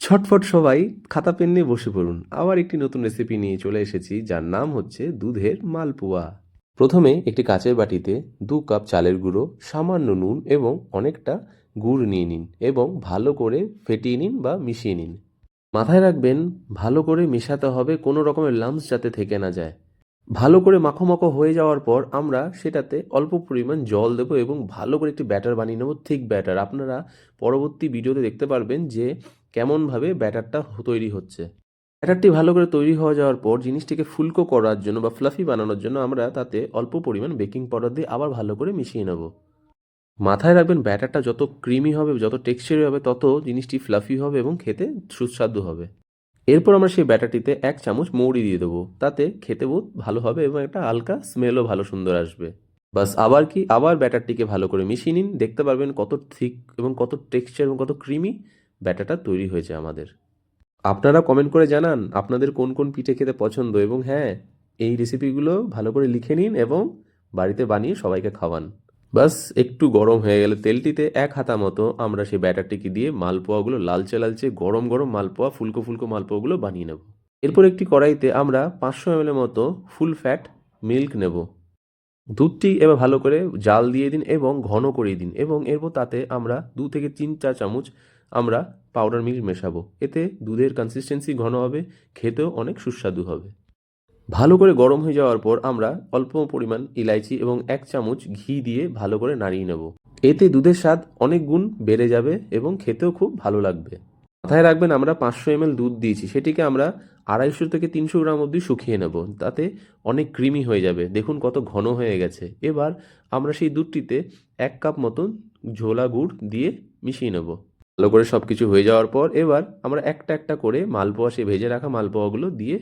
ছটফট সবাই খাতা পেন নিয়ে বসে পড়ুন। আবার একটি নতুন রেসিপি নিয়ে চলে এসেছি, যার নাম হচ্ছে দুধের মালপোয়া। প্রথমে একটি কাচের বাটিতে 2 কাপ চালের গুঁড়ো, সামান্য নুন এবং অনেকটা গুড় নিয়ে নিন এবং ভালো করে ফেটিয়ে নিন বা মিশিয়ে নিন। মাথায় রাখবেন, ভালো করে মেশাতে হবে, কোনো রকমের লাম্পস যাতে থেকে না যায়। ভালো করে মাখো মাখো হয়ে যাওয়ার পর আমরা সেটাতে অল্প পরিমাণ জল দেবো এবং ভালো করে একটি ব্যাটার বানিয়ে নেবো, থিক ব্যাটার। আপনারা পরবর্তী ভিডিওতে দেখতে পারবেন যে কেমনভাবে ব্যাটারটা তৈরি হচ্ছে। ব্যাটারটি ভালো করে তৈরি হয়ে যাওয়ার পর জিনিসটিকে ফুলকো করার জন্য বা ফ্লাফি বানানোর জন্য আমরা তাতে অল্প পরিমাণ বেকিং পাউডার দিয়ে আবার ভালো করে মিশিয়ে নেব। মাথায় রাখবেন, ব্যাটারটা যত ক্রিমি হবে, যত টেক্সচারি হবে, তত জিনিসটি ফ্লাফি হবে এবং খেতে সুস্বাদু হবে। এরপর আমরা সেই ব্যাটারটিতে 1 চামচ মৌরি দিয়ে দেবো, তাতে খেতে বহুত ভালো হবে এবং একটা হালকা স্মেলও ভালো সুন্দর আসবে। বাস, আবার ব্যাটারটিকে ভালো করে মিশিয়ে নিন। দেখতে পারবেন কত থিক এবং কত টেক্সচার এবং কত ক্রিমি ব্যাটারটা তৈরি হয়েছে আমাদের। আপনারা কমেন্ট করে জানান আপনাদের কোন কোন পিঠে খেতে পছন্দ, এবং হ্যাঁ, এই রেসিপিগুলো ভালো করে লিখে নিন এবং বাড়িতে বানিয়ে সবাইকে খাওয়ান। বাস, একটু গরম হয়ে গেলে তেলটিতে 1 হাতা মতো আমরা সেই ব্যাটারটিকে দিয়ে মালপোয়াগুলো লালচে লালচে গরম গরম মালপোয়া, ফুলকো ফুলকো মালপোয়াগুলো বানিয়ে নেব। এরপর একটি কড়াইতে আমরা 500 ml মতো ফুল ফ্যাট মিল্ক নেব। দুধটি এবার ভালো করে জাল দিয়ে দিন এবং ঘন করিয়ে দিন, এবং এরপর তাতে আমরা 2 থেকে 3 চা চামচ আমরা পাউডার মিল্ক মেশাবো। এতে দুধের কনসিস্টেন্সি ঘন হবে, খেতেও অনেক সুস্বাদু হবে। ভালো করে গরম হয়ে যাওয়ার পর আমরা অল্প পরিমাণ ইলাইচি এবং 1 চামচ ঘি দিয়ে ভালো করে নাড়িয়ে নেব। এতে দুধের স্বাদ অনেক গুণ বেড়ে যাবে এবং খেতেও খুব ভালো লাগবে। মাথায় রাখবেন, আমরা 500 ml দুধ দিয়েছি, সেটিকে আমরা 250 থেকে 300 গ্রাম অবধি শুকিয়ে নেব, তাতে অনেক ক্রিমি হয়ে যাবে। দেখুন কত ঘন হয়ে গেছে। এবার আমরা সেই দুধটিতে 1 কাপ মতন ঝোলা গুড় দিয়ে মিশিয়ে নেব। ভালো করে সব কিছু হয়ে যাওয়ার পর এবার আমরা একটা একটা করে মালপোয়া, সেই ভেজে রাখা মালপোয়াগুলো দিয়ে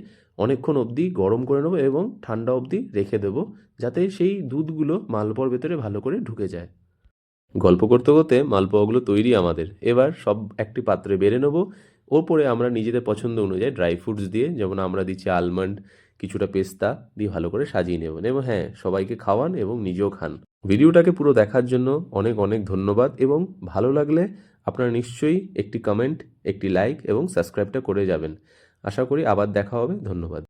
অনেকক্ষণ অবধি গরম করে নেবো এবং ঠান্ডা অবধি রেখে দেবো, যাতে সেই দুধগুলো মালপোয়ার ভেতরে ভালো করে ঢুকে যায়। গল্প করতে করতে মালপোয়াগুলো তৈরি আমাদের। এবার সব একটি পাত্রে বেড়ে নেবো। ওপরে আমরা নিজেদের পছন্দ অনুযায়ী ড্রাই ফ্রুটস দিয়ে, যেমন আমরা দিচ্ছি আলমন্ড, কিছুটা পেস্তা দিয়ে ভালো করে সাজিয়ে নেবেন, এবং হ্যাঁ, সবাইকে খাওয়ান এবং নিজেও খান। ভিডিওটাকে পুরো দেখার জন্য অনেক অনেক ধন্যবাদ, এবং ভালো লাগলে আপনারা নিশ্চয়ই একটি কমেন্ট, একটি লাইক এবং সাবস্ক্রাইবটা করে যাবেন। আশা করি আবার দেখা হবে। ধন্যবাদ।